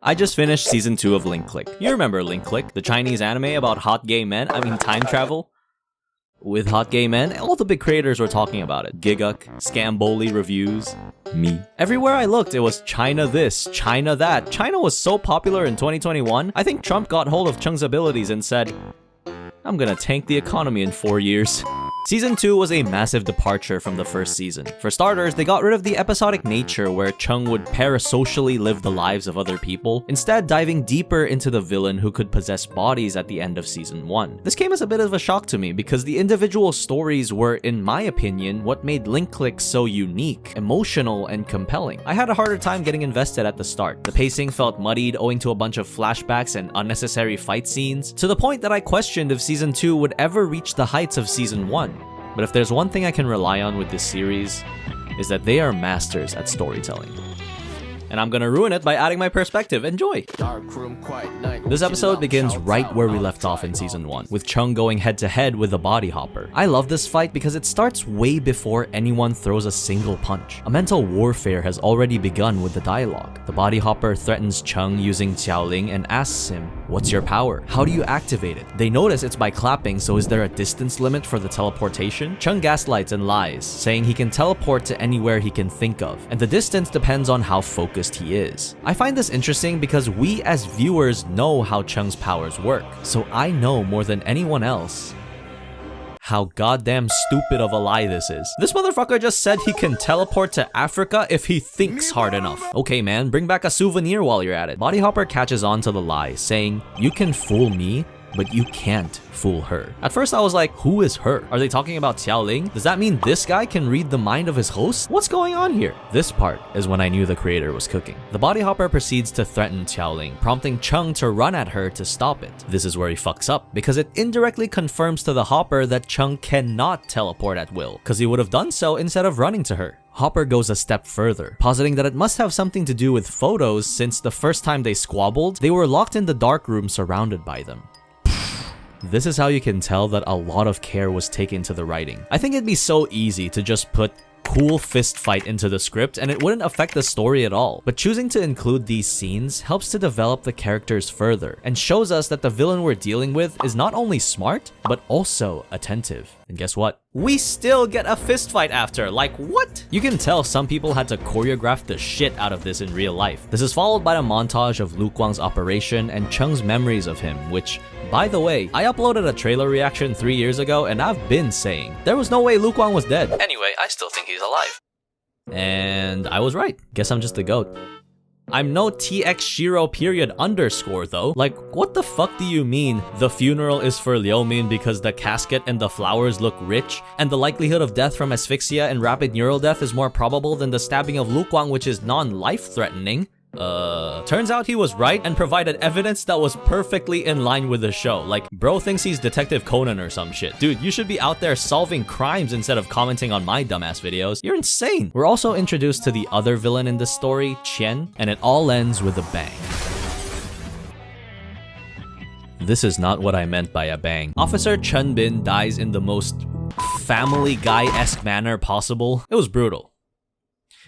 I just finished season 2 of Link Click. You remember Link Click, the Chinese anime about hot gay men, time travel? With hot gay men, all the big creators were talking about it. Giguk, Scamboli reviews, me. Everywhere I looked, it was China this, China that. China was so popular in 2021, I think Trump got hold of Chung's abilities and said, I'm gonna tank the economy in 4 years. Season 2 was a massive departure from the first season. For starters, they got rid of the episodic nature where Chung would parasocially live the lives of other people, instead diving deeper into the villain who could possess bodies at the end of season 1. This came as a bit of a shock to me because the individual stories were, in my opinion, what made Link Click so unique, emotional, and compelling. I had a harder time getting invested at the start. The pacing felt muddied owing to a bunch of flashbacks and unnecessary fight scenes, to the point that I questioned if season 2 would ever reach the heights of season 1. But if there's one thing I can rely on with this series, is that they are masters at storytelling. And I'm gonna ruin it by adding my perspective. Enjoy! This episode begins right where we left off in season 1, with Chung going head to head with the body hopper. I love this fight because it starts way before anyone throws a single punch. A mental warfare has already begun with the dialogue. The body hopper threatens Chung using Xiaoling and asks him, what's your power? How do you activate it? They notice it's by clapping, so is there a distance limit for the teleportation? Chung gaslights and lies, saying he can teleport to anywhere he can think of, and the distance depends on how focused he is. I find this interesting because we as viewers know how Chung's powers work, so I know more than anyone else how goddamn stupid of a lie this is. This motherfucker just said he can teleport to Africa if he thinks hard enough. Okay man, bring back a souvenir while you're at it. Body Hopper catches on to the lie, saying, you can fool me, but you can't fool her. At first I was like, who is her? Are they talking about Xiaoling? Does that mean this guy can read the mind of his host? What's going on here? This part is when I knew the creator was cooking. The body hopper proceeds to threaten Xiaoling, prompting Chung to run at her to stop it. This is where he fucks up, because it indirectly confirms to the hopper that Chung cannot teleport at will, because he would have done so instead of running to her. Hopper goes a step further, positing that it must have something to do with photos since the first time they squabbled, they were locked in the dark room surrounded by them. This is how you can tell that a lot of care was taken to the writing. I think it'd be so easy to just put cool fist fight into the script and it wouldn't affect the story at all. But choosing to include these scenes helps to develop the characters further and shows us that the villain we're dealing with is not only smart, but also attentive. And guess what? We still get a fist fight after. Like, what? You can tell some people had to choreograph the shit out of this in real life. This is followed by a montage of Lu Guang's operation and Chung's memories of him, which, by the way, I uploaded a trailer reaction 3 years ago and I've been saying, there was no way Lu Guang was dead. Anyway, I still think he's alive. And I was right. Guess I'm just a goat. I'm no TX Shiro __ though. Like, what the fuck do you mean the funeral is for Liu Min because the casket and the flowers look rich, and the likelihood of death from asphyxia and rapid neural death is more probable than the stabbing of Lu Guang, which is non-life threatening? Turns out he was right and provided evidence that was perfectly in line with the show. Like, bro thinks he's Detective Conan or some shit. Dude, you should be out there solving crimes instead of commenting on my dumbass videos. You're insane. We're also introduced to the other villain in this story, Qian, and it all ends with a bang. This is not what I meant by a bang. Officer Chen Bin dies in the most Family Guy-esque manner possible. It was brutal.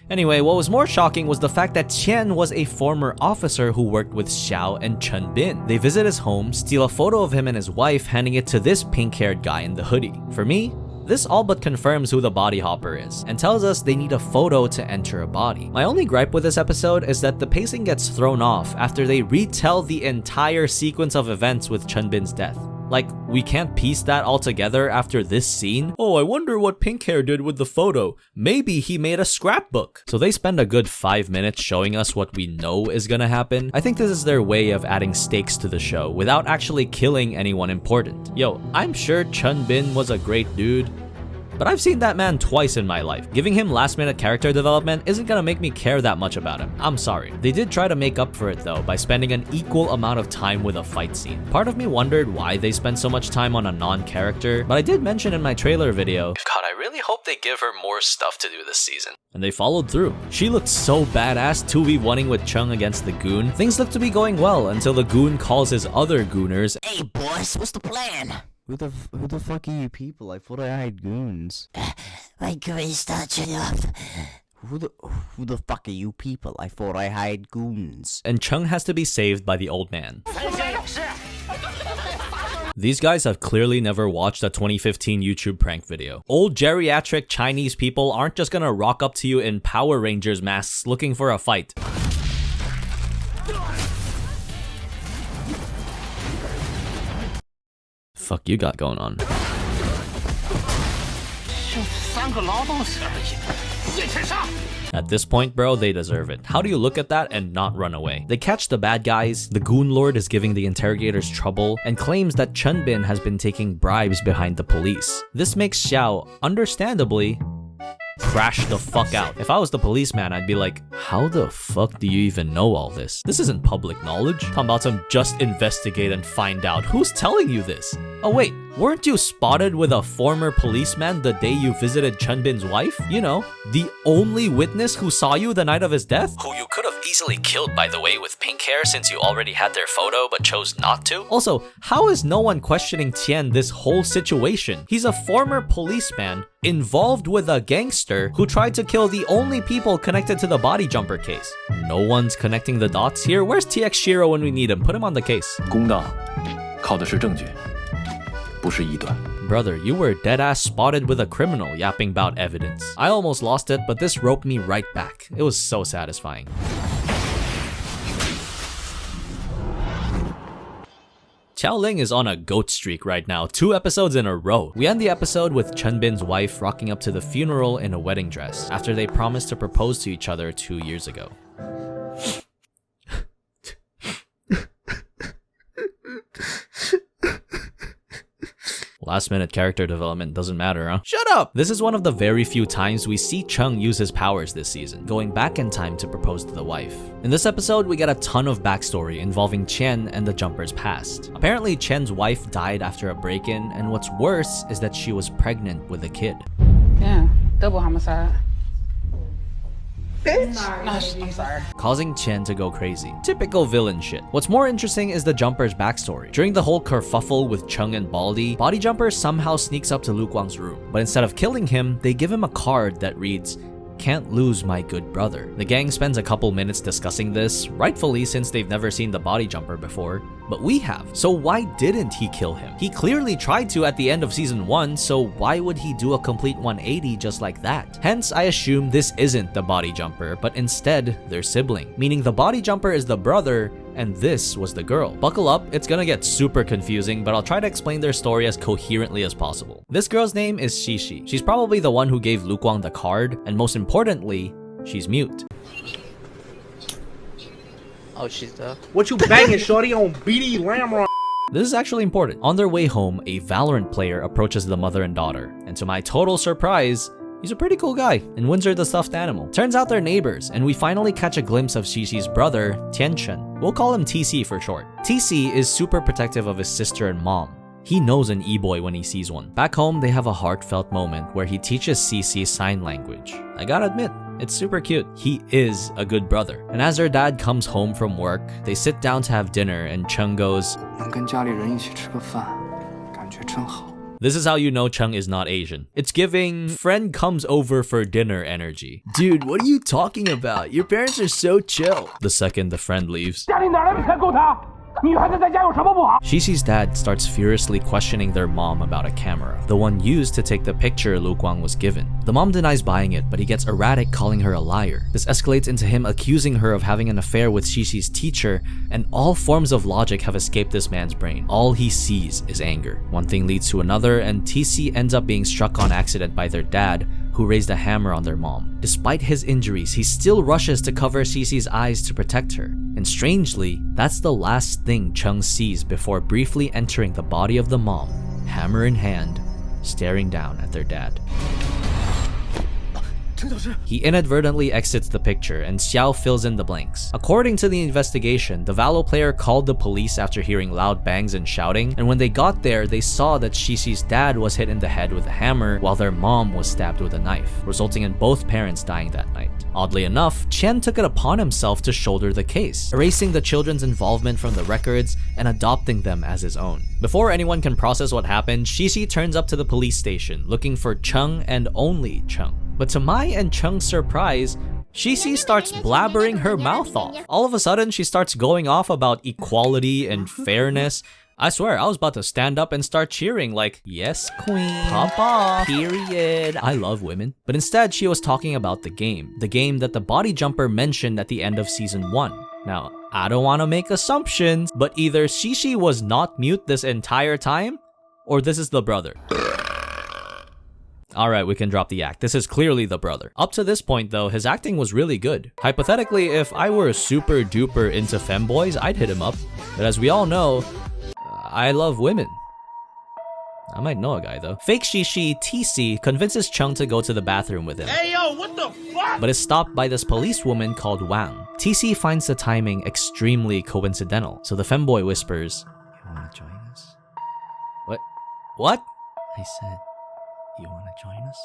Anyway, what was more shocking was the fact that Qian was a former officer who worked with Xiao and Chen Bin. They visit his home, steal a photo of him and his wife, handing it to this pink-haired guy in the hoodie. For me, this all but confirms who the body hopper is, and tells us they need a photo to enter a body. My only gripe with this episode is that the pacing gets thrown off after they retell the entire sequence of events with Chen Bin's death. Like, we can't piece that all together after this scene? Oh, I wonder what pink hair did with the photo. Maybe he made a scrapbook. So they spend a good 5 minutes showing us what we know is gonna happen. I think this is their way of adding stakes to the show without actually killing anyone important. Yo, I'm sure Chen Bin was a great dude, but I've seen that man twice in my life. Giving him last-minute character development isn't gonna make me care that much about him. I'm sorry. They did try to make up for it though by spending an equal amount of time with a fight scene. Part of me wondered why they spent so much time on a non-character, but I did mention in my trailer video, God, I really hope they give her more stuff to do this season. And they followed through. She looked so badass 2v1ing with Chung against the goon. Things looked to be going well until the goon calls his other gooners, hey boss, what's the plan? Who the fuck are you people? I thought I had goons. When can we start you off? Who the fuck are you people? I thought I hired goons. And Chung has to be saved by the old man. These guys have clearly never watched a 2015 YouTube prank video. Old geriatric Chinese people aren't just gonna rock up to you in Power Rangers masks looking for a fight. Fuck you got going on? At this point, bro, they deserve it. How do you look at that and not run away? They catch the bad guys, the goon lord is giving the interrogators trouble, and claims that Chunbin has been taking bribes behind the police. This makes Xiao, understandably, crash the fuck out. If I was the policeman, I'd be like, how the fuck do you even know all this? This isn't public knowledge. Talking about some just investigate and find out. Who's telling you this? Oh wait, weren't you spotted with a former policeman the day you visited Chunbin's wife? You know, the only witness who saw you the night of his death? Who you could have easily killed, by the way, with pink hair since you already had their photo but chose not to? Also, how is no one questioning Tian this whole situation? He's a former policeman involved with a gangster who tried to kill the only people connected to the body jumper case. No one's connecting the dots here? Where's TX Shiro when we need him? Put him on the case. 公道靠的是证据，不是臆断。 Brother, you were deadass spotted with a criminal yapping about evidence. I almost lost it, but this roped me right back. It was so satisfying. Xiaoling is on a goat streak right now, 2 episodes in a row. We end the episode with Chunbin's wife rocking up to the funeral in a wedding dress after they promised to propose to each other 2 years ago. Last minute character development doesn't matter, huh? Shut up! This is one of the very few times we see Chung use his powers this season, going back in time to propose to the wife. In this episode, we get a ton of backstory involving Chen and the Jumper's past. Apparently, Chen's wife died after a break-in, and what's worse is that she was pregnant with a kid. Yeah, double homicide. Bitch! No, I'm sorry. Causing Chen to go crazy. Typical villain shit. What's more interesting is the Jumper's backstory. During the whole kerfuffle with Chung and Baldy, Body Jumper somehow sneaks up to Lu Guang's room. But instead of killing him, they give him a card that reads, "Can't lose my good brother." The gang spends a couple minutes discussing this, rightfully since they've never seen the Body Jumper before. But we have. So why didn't he kill him? He clearly tried to at the end of season 1, so why would he do a complete 180 just like that? Hence, I assume this isn't the Body Jumper, but instead their sibling. Meaning the Body Jumper is the brother, and this was the girl. Buckle up, it's gonna get super confusing, but I'll try to explain their story as coherently as possible. This girl's name is Shishi. She's probably the one who gave Lu Guang the card, and most importantly, she's mute. Oh, she's the... What you banging, shorty, on BD Lamron? This is actually important. On their way home, a Valorant player approaches the mother and daughter, and to my total surprise, he's a pretty cool guy and wins her the stuffed animal. Turns out they're neighbors, and we finally catch a glimpse of Xishi's brother, Tianchen. We'll call him TC for short. TC is super protective of his sister and mom. He knows an e-boy when he sees one. Back home, they have a heartfelt moment where he teaches Cece sign language. I gotta admit, it's super cute. He is a good brother. And as their dad comes home from work, they sit down to have dinner and Chung goes, 能跟家里人一起吃个饭，感觉真好。 This is how you know Chung is not Asian. It's giving friend comes over for dinner energy. Dude, what are you talking about? Your parents are so chill. The second the friend leaves, Xishi's dad starts furiously questioning their mom about a camera, the one used to take the picture Lu Guang was given. The mom denies buying it, but he gets erratic, calling her a liar. This escalates into him accusing her of having an affair with Xishi's teacher, and all forms of logic have escaped this man's brain. All he sees is anger. One thing leads to another, and TC ends up being struck on accident by their dad, who raised a hammer on their mom. Despite his injuries, he still rushes to cover Cece's eyes to protect her. And strangely, that's the last thing Chung sees before briefly entering the body of the mom, hammer in hand, staring down at their dad. He inadvertently exits the picture and Xiao fills in the blanks. According to the investigation, the Valo player called the police after hearing loud bangs and shouting, and when they got there, they saw that Xishi's dad was hit in the head with a hammer while their mom was stabbed with a knife, resulting in both parents dying that night. Oddly enough, Chen took it upon himself to shoulder the case, erasing the children's involvement from the records and adopting them as his own. Before anyone can process what happened, Xishi turns up to the police station looking for Chung and only Chung. But to my and Chung's surprise, Shishi starts blabbering her mouth off. All of a sudden, she starts going off about equality and fairness. I swear, I was about to stand up and start cheering like, yes, queen, pop off, period. I love women. But instead, she was talking about the game that the body jumper mentioned at the end of season 1. Now, I don't want to make assumptions, but either Shishi was not mute this entire time, or this is the brother. Alright, we can drop the act. This is clearly the brother. Up to this point though, his acting was really good. Hypothetically, if I were super duper into femboys, I'd hit him up. But as we all know, I love women. I might know a guy though. Fake Shishi TC convinces Chung to go to the bathroom with him. Hey yo, what the fuck? But is stopped by this policewoman called Wang. TC finds the timing extremely coincidental, so the femboy whispers, "You wanna join us?" What? I said, "You wanna join us?"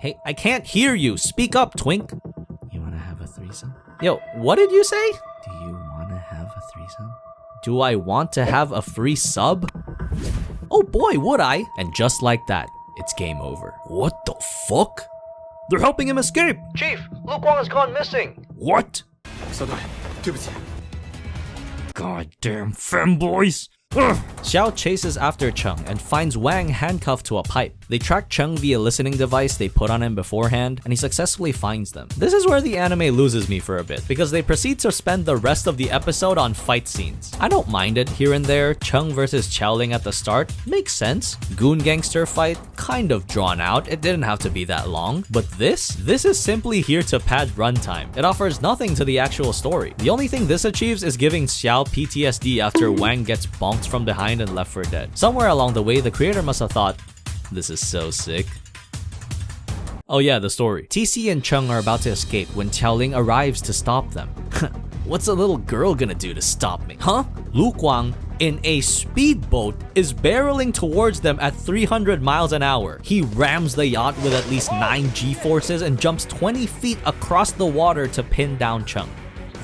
Hey, I can't hear you. Speak up, twink. You wanna have a threesome? Yo, what did you say? Do you wanna have a threesome? Do I want to have a free sub? Oh boy, would I? And just like that, it's game over. What the fuck? They're helping him escape! Chief, Luke Wang has gone missing! What? 小队，对不起。 Goddamn femboys! Ugh. Xiao chases after Chung and finds Wang handcuffed to a pipe. They track Chung via listening device they put on him beforehand, and he successfully finds them. This is where the anime loses me for a bit, because they proceed to spend the rest of the episode on fight scenes. I don't mind it here and there. Chung versus Xiaoling at the start makes sense. Goon gangster fight, kind of drawn out. It didn't have to be that long. But this is simply here to pad runtime. It offers nothing to the actual story. The only thing this achieves is giving Xiao PTSD after Wang gets bonked from behind and left for dead. Somewhere along the way, the creator must have thought, this is so sick. Oh yeah, the story. TC and Chung are about to escape when Xiaoling arrives to stop them. What's a little girl gonna do to stop me, huh? Luke Wang, in a speedboat, is barreling towards them at 300 miles an hour. He rams the yacht with at least 9 G-forces and jumps 20 feet across the water to pin down Chung.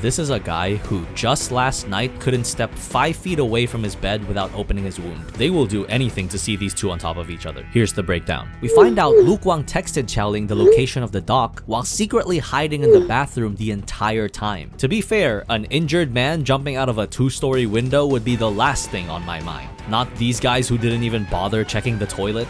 This is a guy who just last night couldn't step 5 feet away from his bed without opening his wound. They will do anything to see these two on top of each other. Here's the breakdown. We find out Luke Wang texted Xiaoling the location of the dock while secretly hiding in the bathroom the entire time. To be fair, an injured man jumping out of a 2-story window would be the last thing on my mind. Not these guys who didn't even bother checking the toilet.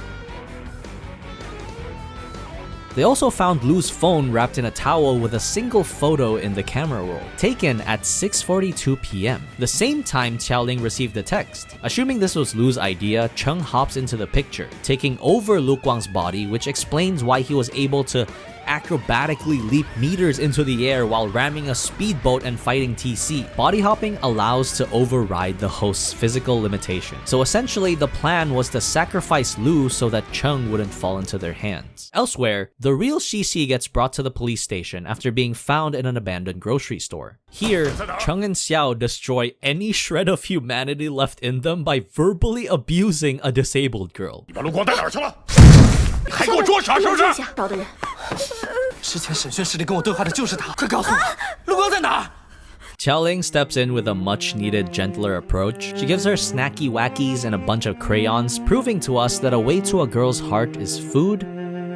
They also found Lu's phone wrapped in a towel with a single photo in the camera roll, taken at 6:42 p.m., the same time Xiaoling received the text. Assuming this was Lu's idea, Chung hops into the picture, taking over Luke Wang's body, which explains why he was able to acrobatically leap meters into the air while ramming a speedboat and fighting TC. Body hopping allows to override the host's physical limitation. So essentially, the plan was to sacrifice Lu so that Chung wouldn't fall into their hands. Elsewhere, the real Shishi gets brought to the police station after being found in an abandoned grocery store. Here, Chung and Xiao destroy any shred of humanity left in them by verbally abusing a disabled girl. 把陆光带哪儿去了？你还给我装傻是不是？找的人。之前审讯室里跟我对话的就是他，快告诉我，陆光在哪儿？ Xiaoling steps in with a much-needed gentler approach. She gives her snacky wackies and a bunch of crayons, proving to us that a way to a girl's heart is food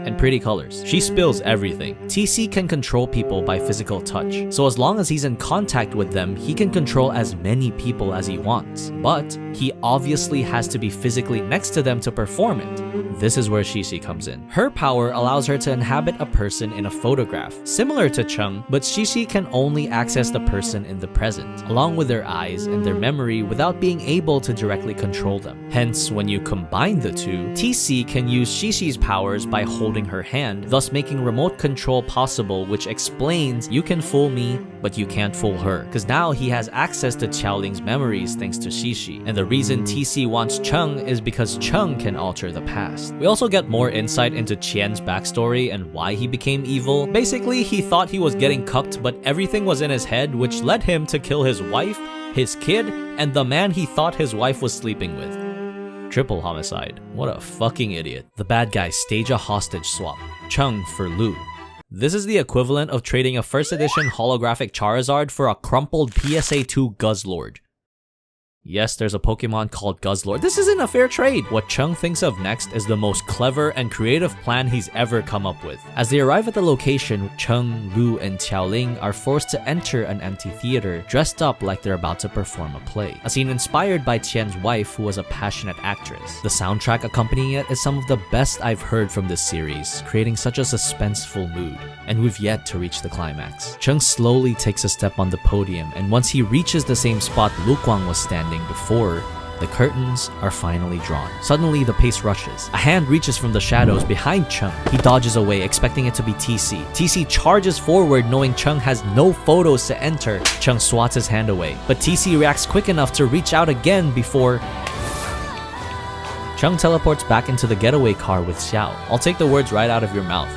and pretty colors. She spills everything. TC can control people by physical touch, so as long as he's in contact with them, he can control as many people as he wants. But he obviously has to be physically next to them to perform it. This is where Shishi comes in. Her power allows her to inhabit a person in a photograph, similar to Chung, but Shishi can only access the person in the present, along with their eyes and their memory without being able to directly control them. Hence, when you combine the two, TC can use Shishi's powers by holding her hand, thus making remote control possible, which explains you can fool me, but you can't fool her. Because now he has access to Xiaoling's memories thanks to Shishi. And the reason TC wants Chung is because Chung can alter the past. We also get more insight into Qian's backstory and why he became evil. Basically, he thought he was getting cucked, but everything was in his head, which led him to kill his wife, his kid, and the man he thought his wife was sleeping with. Triple homicide. What a fucking idiot. The bad guys stage a hostage swap. Chung for Lu. This is the equivalent of trading a first edition holographic Charizard for a crumpled PSA 2 Guzzlord. Yes, there's a Pokemon called Guzzlord. This isn't a fair trade! What Chung thinks of next is the most clever and creative plan he's ever come up with. As they arrive at the location, Chung, Lu, and Xiaoling are forced to enter an amphitheater dressed up like they're about to perform a play. A scene inspired by Qian's wife, who was a passionate actress. The soundtrack accompanying it is some of the best I've heard from this series, creating such a suspenseful mood. And we've yet to reach the climax. Chung slowly takes a step on the podium, and once he reaches the same spot Lu Guang was standing before, the curtains are finally drawn. Suddenly, the pace rushes. A hand reaches from the shadows behind Chung. He dodges away, expecting it to be TC. TC charges forward, knowing Chung has no photos to enter. Chung swats his hand away, but TC reacts quick enough to reach out again before Chung teleports back into the getaway car with Xiao. I'll take the words right out of your mouth.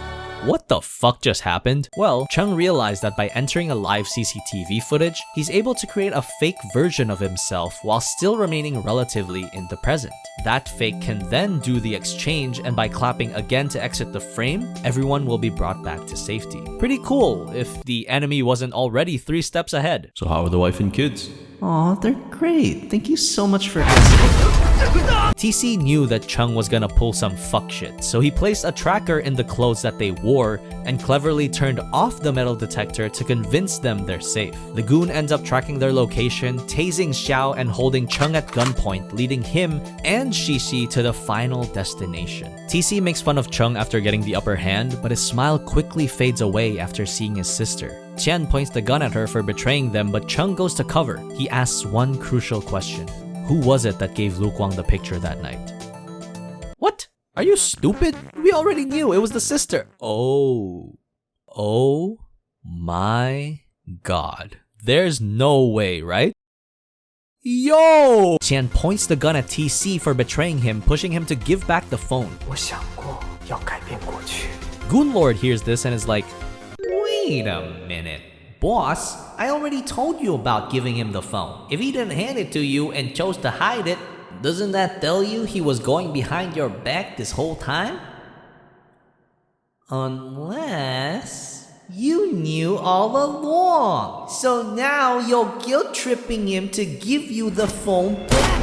What the fuck just happened? Well, Chung realized that by entering a live CCTV footage, he's able to create a fake version of himself while still remaining relatively in the present. That fake can then do the exchange, and by clapping again to exit the frame, everyone will be brought back to safety. Pretty cool if the enemy wasn't already 3 steps ahead. So how are the wife and kids? Aw, they're great. Thank you so much for asking. TC knew that Chung was gonna pull some fuck shit, so he placed a tracker in the clothes that they wore and cleverly turned off the metal detector to convince them they're safe. The goon ends up tracking their location, tasing Xiao and holding Chung at gunpoint, leading him and Shishi to the final destination. TC makes fun of Chung after getting the upper hand, but his smile quickly fades away after seeing his sister. Qian points the gun at her for betraying them, but Chung goes to cover. He asks one crucial question. Who was it that gave Lu Guang the picture that night? What? Are you stupid? We already knew it was the sister. Oh my god. There's no way, right? Yo! Qian points the gun at TC for betraying him, pushing him to give back the phone. 我想过要改变过去。 Goonlord hears this and is like, wait a minute. Boss, I already told you about giving him the phone. If he didn't hand it to you and chose to hide it, doesn't that tell you he was going behind your back this whole time? Unless you knew all along. So now you're guilt-tripping him to give you the phone back.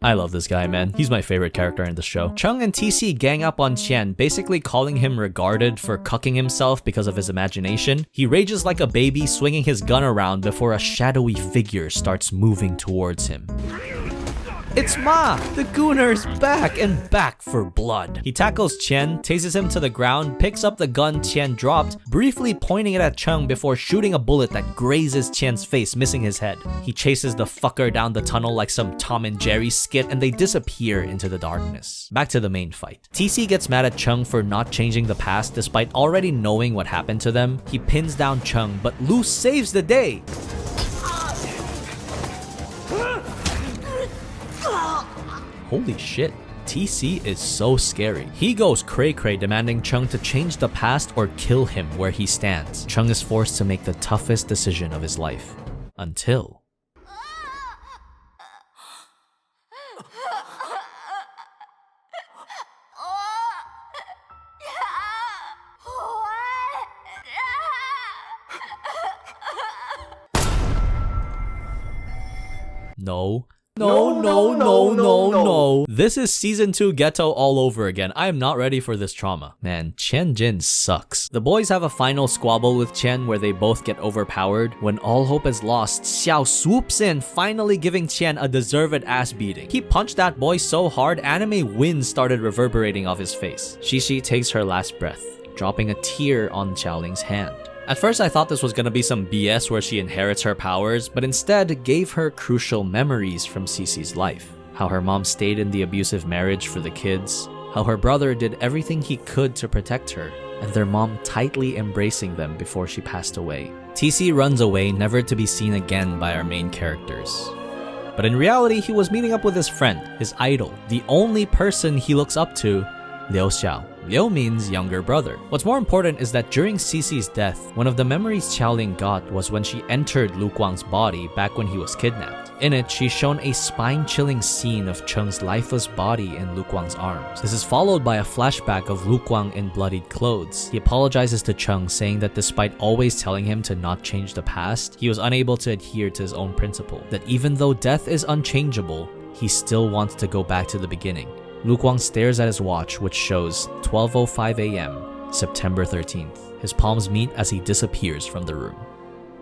I love this guy, man. He's my favorite character in the show. Chung and TC gang up on Qian, basically calling him regarded for cucking himself because of his imagination. He rages like a baby, swinging his gun around before a shadowy figure starts moving towards him. It's Ma! The Gooner's back and back for blood. He tackles Qian, tases him to the ground, picks up the gun Qian dropped, briefly pointing it at Chung before shooting a bullet that grazes Qian's face, missing his head. He chases the fucker down the tunnel like some Tom and Jerry skit, and they disappear into the darkness. Back to the main fight. TC gets mad at Chung for not changing the past despite already knowing what happened to them. He pins down Chung, but Lu saves the day. Holy shit, TC is so scary. He goes cray-cray, demanding Chung to change the past or kill him where he stands. Chung is forced to make the toughest decision of his life. Until... No. No. This is season 2 ghetto all over again. I am not ready for this trauma. Man, Qian Jin sucks. The boys have a final squabble with Qian where they both get overpowered. When all hope is lost, Xiao swoops in, finally giving Qian a deserved ass beating. He punched that boy so hard, anime wind started reverberating off his face. Shishi takes her last breath, dropping a tear on Xiaoling's hand. At first I thought this was gonna be some BS where she inherits her powers, but instead gave her crucial memories from Cece's life. How her mom stayed in the abusive marriage for the kids, how her brother did everything he could to protect her, and their mom tightly embracing them before she passed away. TC runs away, never to be seen again by our main characters. But in reality, he was meeting up with his friend, his idol, the only person he looks up to, Liu Xiao. Liu means younger brother. What's more important is that during Cici's death, one of the memories Qiaoling got was when she entered Lu Guang's body back when he was kidnapped. In it, she's shown a spine-chilling scene of Cheng's lifeless body in Lu Guang's arms. This is followed by a flashback of Lu Guang in bloodied clothes. He apologizes to Cheng, saying that despite always telling him to not change the past, he was unable to adhere to his own principle. That even though death is unchangeable, he still wants to go back to the beginning. Lu Guang stares at his watch, which shows 12:05 a.m., September 13th. His palms meet as he disappears from the room.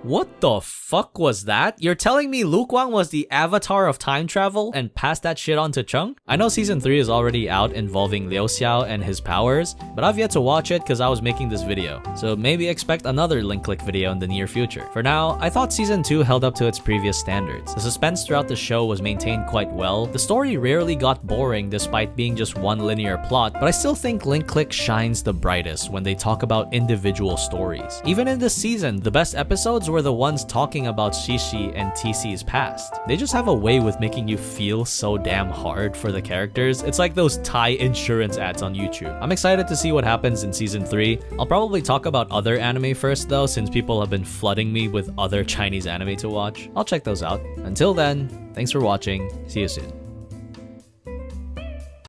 What the fuck was that? You're telling me Lu Guang was the avatar of time travel and passed that shit on to Cheng? I know season 3 is already out involving Liu Xiao and his powers, but I've yet to watch it because I was making this video. So maybe expect another link click video in the near future. For now, I thought season 2 held up to its previous standards. The suspense throughout the show was maintained quite well. The story rarely got boring despite being just one linear plot, but I still think link click shines the brightest when they talk about individual stories. Even in this season, the best episodes were the ones talking about Shishi and TC's past. They just have a way with making you feel so damn hard for the characters. It's like those Thai insurance ads on YouTube. I'm excited to see what happens in season 3. I'll probably talk about other anime first though, since people have been flooding me with other Chinese anime to watch. I'll check those out. Until then, thanks for watching. See you soon.